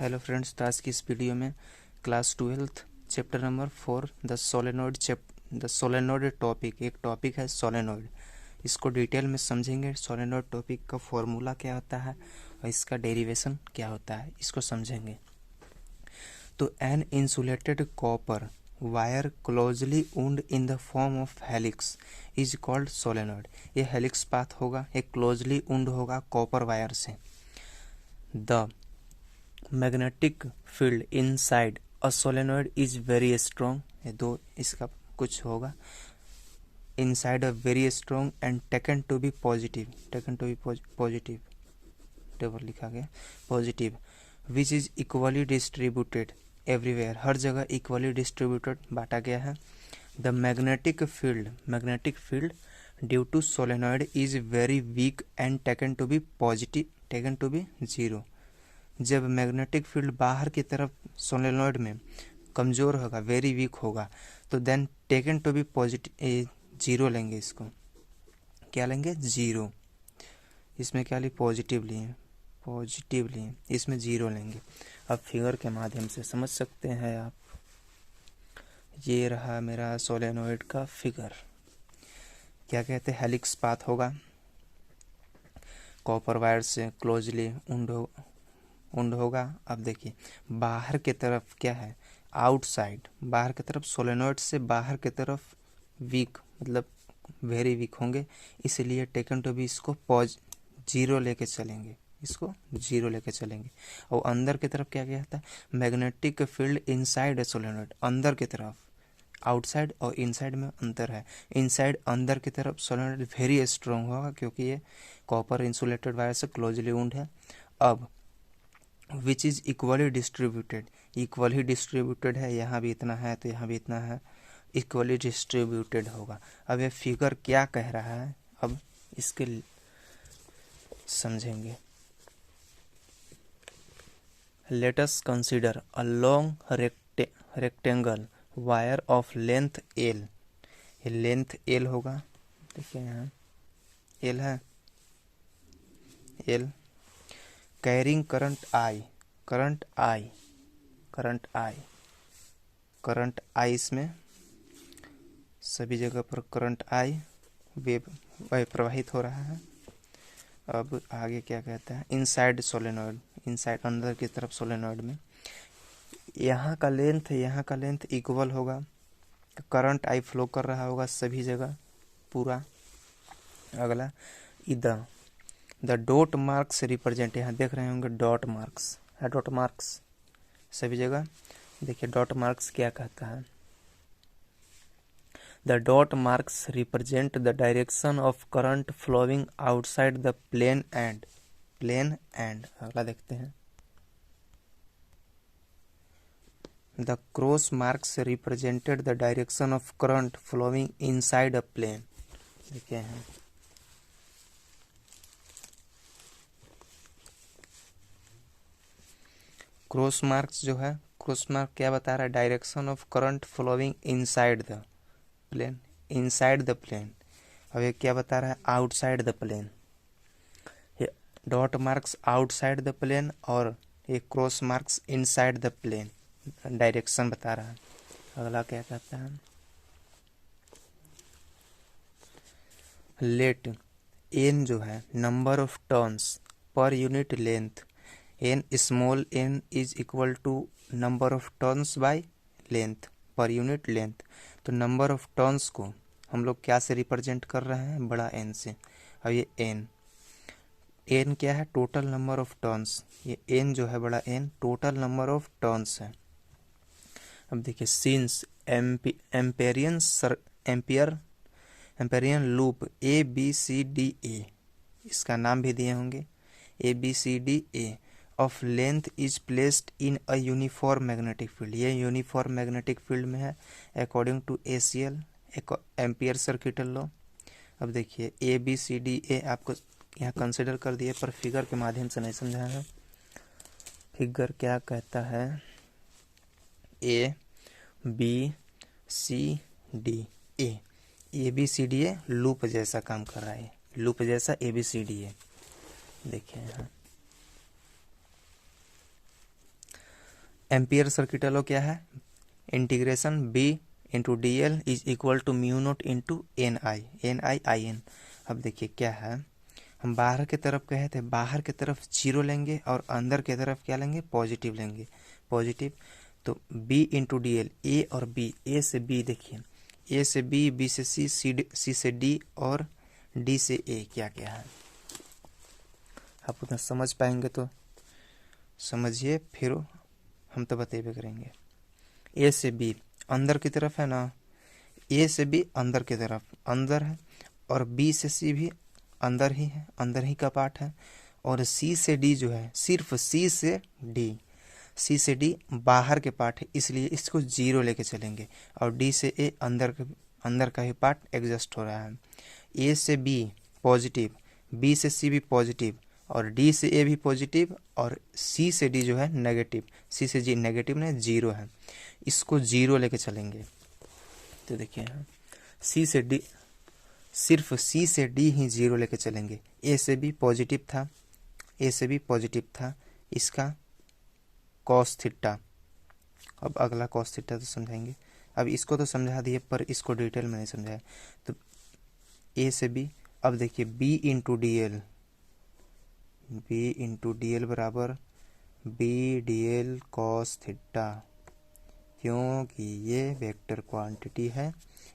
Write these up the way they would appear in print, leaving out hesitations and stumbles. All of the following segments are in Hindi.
हेलो फ्रेंड्स, तो आज की इस वीडियो में class 12th chapter number 4 the solenoid topic, एक टॉपिक है सोलेनोइड। इसको डिटेल में समझेंगे। सोलेनोइड टॉपिक का फॉर्मूला क्या होता है और इसका डेरिवेशन क्या होता है, इसको समझेंगे। तो an insulated copper wire closely wound in the form of helix is called solenoid. ये हेलिक्स पाथ होगा, एक क्लोजली वुंड होगा कॉपर वायर से। The magnetic field inside a solenoid is very strong, ये दो इसका कुछ होगा। Inside a very strong and taken to be positive table लिखा गया positive, which is equally distributed everywhere, हर जगह इक्वली डिस्ट्रीब्यूटेड बांटा गया है। The magnetic field due to solenoid is very weak and taken to be zero. जब मैग्नेटिक फील्ड बाहर की तरफ सोलेनोइड में कमज़ोर होगा, वेरी वीक होगा, तो then taken to be positive, zero लेंगे। इसको क्या लेंगे? जीरो। इसमें क्या लिए? पॉजिटिव लिए, इसमें जीरो लेंगे। अब फिगर के माध्यम से समझ सकते हैं आप। ये रहा मेरा सोलेनोइड का फिगर। क्या कहते हैं? हेलिक्स पाथ होगा, कॉपर वायर से क्लोजली उंड होगा। अब देखिए बाहर की तरफ क्या है? आउटसाइड, बाहर की तरफ, सोलेनोइड से बाहर की तरफ वीक, मतलब वेरी वीक होंगे, इसलिए टेकन टू बी इसको जीरो लेके चलेंगे। और अंदर की तरफ क्या कहता है? Magnetic field inside a solenoid, अंदर की तरफ। आउटसाइड और इनसाइड में अंतर है। इनसाइड, अंदर की तरफ सोलेनोइड वेरी स्ट्रॉन्ग होगा, क्योंकि ये कॉपर इंसुलेटेड वायर से क्लोजली वुंड है। अब विच इज इक्वली डिस्ट्रीब्यूटेड है, यहाँ भी इतना है तो यहाँ भी इतना है, इक्वली डिस्ट्रीब्यूटेड होगा। अब ये फिगर क्या कह रहा है, अब इसके समझेंगे। Let us consider a long rectangle wire of length L. ये लेंथ एल होगा, देखिए यहाँ एल है, एल कैरिंग करंट आई, इसमें सभी जगह पर करंट आई वेव प्रवाहित हो रहा है। अब आगे क्या कहता है? इनसाइड सोलेनोइड, इनसाइड अंदर की तरफ सोलेनोइड में यहाँ का लेंथ इक्वल होगा, करंट आई फ्लो कर रहा होगा सभी जगह पूरा। अगला द डॉट मार्क्स रिप्रेजेंट, यहाँ देख रहे होंगे डॉट मार्क्स सभी जगह। देखिए डॉट मार्क्स क्या कहता है? The dot marks represent the direction of current flowing outside the plane and. अगला देखते हैं। The cross marks represented the direction of current flowing inside a plane. देखिए हैं क्रॉस मार्क्स जो है, क्रॉस मार्क क्या बता रहा है? Direction of current flowing inside the plane. अब ये क्या बता रहा है? Outside the plane. ये dot marks outside the plane और ये cross marks inside the plane, direction बता रहा है। अगला क्या कहता है? लेट एन जो है नंबर ऑफ टर्न्स पर unit length, N small N is equal to number of turns by length per unit length. तो नंबर ऑफ टर्न्स को हम लोग क्या से रिप्रेजेंट कर रहे हैं? बड़ा एन से। अब ये एन क्या है? Total number of turns. ये एन जो है बड़ा N total number of turns है। अब देखिए सिंस एम्पेरियन लूप ABCDA, इसका नाम भी दिए होंगे ABCDA of length is placed in a uniform magnetic field. ये यूनिफॉर्म मैग्नेटिक फील्ड में है according to ACL, ampere circuital law. अब देखिए ABCDA आपको यहाँ कंसिडर कर दिए, पर फिगर के माध्यम से नहीं समझा है। फिगर क्या कहता है? ABCDA लूप जैसा काम कर रहा है, लूप जैसा ABCDA। देखिए यहाँ एम्पियर सर्किट लॉ क्या है, integration B into D L is equal to mu naught into N I I N. अब देखिए क्या है, हम बाहर की तरफ कहे थे, बाहर की तरफ जीरो लेंगे और अंदर की तरफ क्या लेंगे, पॉजिटिव लेंगे, पॉजिटिव। तो b इंटू डी एल, ए और बी, ए से बी, देखिए ए से बी, बी से सी, सी से डी और डी से ए, क्या क्या है आप उतना समझ पाएंगे तो समझिए, फिर हम तो बतेबे करेंगे। ए से बी अंदर की तरफ है ना, ए से बी अंदर की तरफ, अंदर है, और बी से सी भी अंदर ही है, अंदर ही का पार्ट है, और सी से डी जो है, सिर्फ सी से डी, सी से डी बाहर के पार्ट है, इसलिए इसको जीरो लेके चलेंगे, और डी से ए अंदर का ही पार्ट एडजस्ट हो रहा है। ए से बी पॉजिटिव, बी से सी भी पॉजिटिव, और डी से ए भी पॉजिटिव, और सी से डी जो है नेगेटिव, सी से जी नेगेटिव ने जीरो है, इसको जीरो लेके चलेंगे। तो देखिए सी से डी, सिर्फ सी से डी ही जीरो लेके चलेंगे। ए से बी पॉजिटिव था, ए से बी पॉजिटिव था, इसका कॉस थीटा, अब अगला कॉस थीटा तो समझाएंगे, अब इसको तो समझा दिए पर इसको डिटेल में नहीं समझाया। तो ए से बी, अब देखिए B into D L, B into D L बराबर B D L cos theta, क्योंकि ये वेक्टर क्वांटिटी है,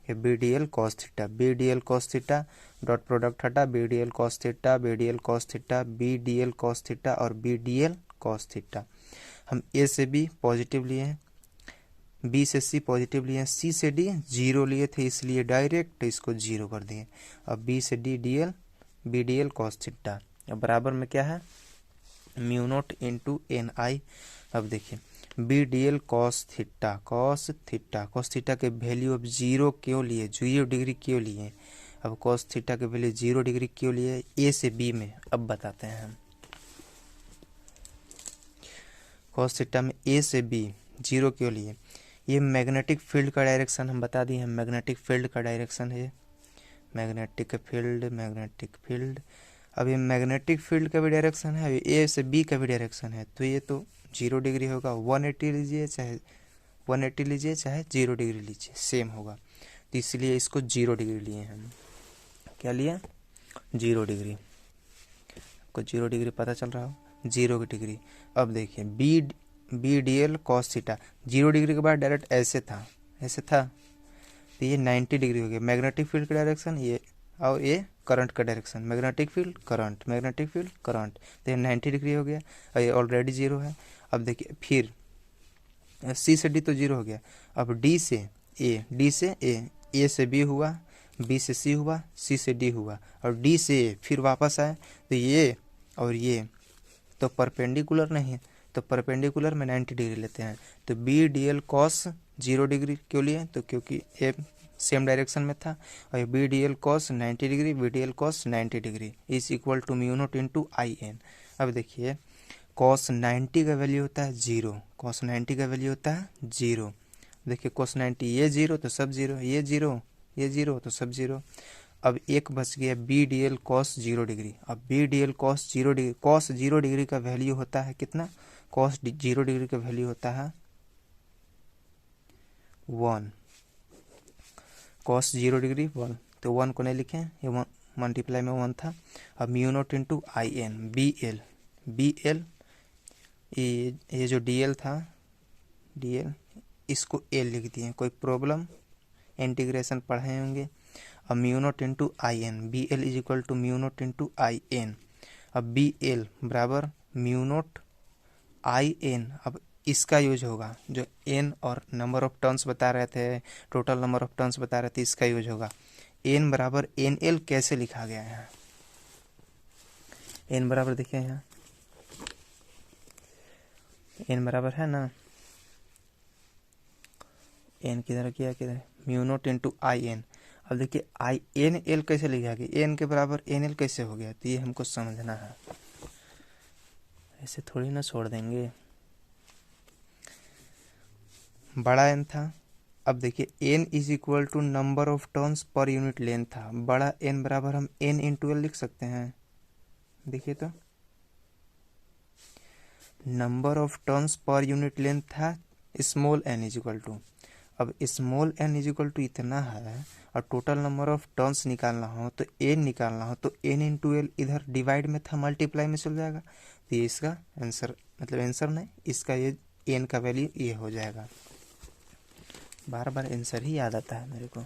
ये B D L cos theta, B D L cos theta dot product हटा, B D L cos theta, B D L cos theta, B D L cos theta और B D L cos theta. हम ए से बी पॉजिटिव लिए हैं, बी से सी पॉजिटिव लिए हैं, सी से डी जीरो लिए थे, इसलिए डायरेक्ट इसको जीरो कर दिए। अब बी से D D L, B D L cos theta, अब बराबर में क्या है, mu naught into N I. अब देखिए B D L cos theta, cos theta, cos theta के वैल्यू अब जीरो क्यों लिए, 0 डिग्री क्यों लिए, अब कॉस थीटा के वैल्यू 0 डिग्री क्यों लिए ए से बी में, अब बताते हैं हम। कॉस थीटा में ए से बी 0 क्यों लिए, ये मैग्नेटिक फील्ड का डायरेक्शन हम बता दिए हैं, मैग्नेटिक फील्ड का डायरेक्शन है, मैग्नेटिक फील्ड, मैग्नेटिक फील्ड। अब ये मैग्नेटिक फील्ड का भी डायरेक्शन है, ए से बी का भी डायरेक्शन है, तो ये तो 0 डिग्री होगा, 180 लीजिए चाहे 180 लीजिए चाहे 0 डिग्री लीजिए सेम होगा, तो इसलिए इसको 0 डिग्री लिए हैं हम। क्या लिए, 0 डिग्री, आपको 0 डिग्री पता चल रहा हो, 0 डिग्री। अब देखिए B D L cos theta, 0 degree के बाद डायरेक्ट ऐसे था, ऐसे था, तो ये 90 डिग्री हो गया, मैग्नेटिक फील्ड का डायरेक्शन ये, और ये करंट का direction, magnetic field current, magnetic field current, तो ये 90 डिग्री हो गया, और ये ऑलरेडी 0 है। अब देखिए फिर सी से डी तो 0 हो गया, अब डी से ए, डी से ए से बी हुआ, बी से सी हुआ, सी से डी हुआ, और डी से ए फिर वापस आए, तो ये और ये तो परपेंडिकुलर नहीं है, तो परपेंडिकुलर में 90 डिग्री लेते हैं, तो B D L cos 0 degree क्यों लिए, तो क्योंकि ए सेम डायरेक्शन में था, और B D L cos 90 degree, B D L cos 90 degree is equal to mu naught into I N. अब देखिए कॉस 90 का वैल्यू होता है 0, कॉस 90 का वैल्यू होता है 0, देखिए कॉस 90 ये 0 तो सब 0, ये 0 ये 0 तो सब 0। अब एक बच गया B D L cos 0 degree, अब B D L cos 0 degree, cos 0 degree का वैल्यू होता है कितना, कॉस 0 डिग्री का वैल्यू होता है 1, कॉस 0 डिग्री 1, तो 1 को नहीं लिखें, ये मल्टीप्लाई में 1 था। अब mu naught into I N, B L, ये जो डी एल था, डी एल इसको एल लिख दिए, कोई प्रॉब्लम, इंटीग्रेशन पढ़े होंगे। अब mu naught into I N, B L is equal to mu naught into I N, अब बी एल बराबर म्यू नोट आई एन, अब इसका यूज होगा, जो एन और नंबर ऑफ टर्न्स बता रहे थे, टोटल नंबर ऑफ टर्न्स बता रहे थे, इसका यूज होगा। एन बराबर एन एल कैसे लिखा गया है, एन बराबर देखिए यहाँ, एन बराबर है ना, एन किधर किया, किधर mu naught into I N. अब देखिए आई एन एल कैसे लिखा गया, एन के बराबर एन एल कैसे हो गया, तो ये हमको समझना है, ऐसे थोड़ी ना छोड़ देंगे। बड़ा एन था, अब देखिए N is equal to number of turns पर यूनिट लेंथ था, बड़ा एन बराबर हम एन इंटू एल लिख सकते हैं, देखिए तो नंबर ऑफ टर्न्स पर यूनिट लेंथ था small N is equal to, अब small N is equal to इतना है और टोटल नंबर ऑफ टर्न्स निकालना हो तो एन निकालना हो तो एन इंटू एल इधर डिवाइड में था मल्टीप्लाई में चल जाएगा, तो ये इसका आंसर, मतलब आंसर नहीं, इसका ये एन का वैल्यू ये हो जाएगा। बार बार आंसर ही याद आता है मेरे को।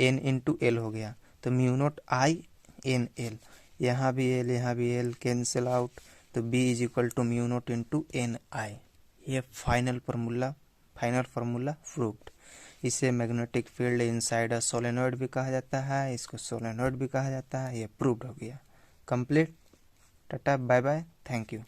एन इंटू एल हो गया तो mu naught I N L, यहाँ भी एल कैंसिल आउट, तो B is equal to mu naught into N I. ये फाइनल फार्मूला प्रूव्ड। इसे magnetic field inside a solenoid भी कहा जाता है, इसको सोलेनॉइड भी कहा जाता है। ये प्रूव्ड हो गया। Complete. Tata bye bye, thank you.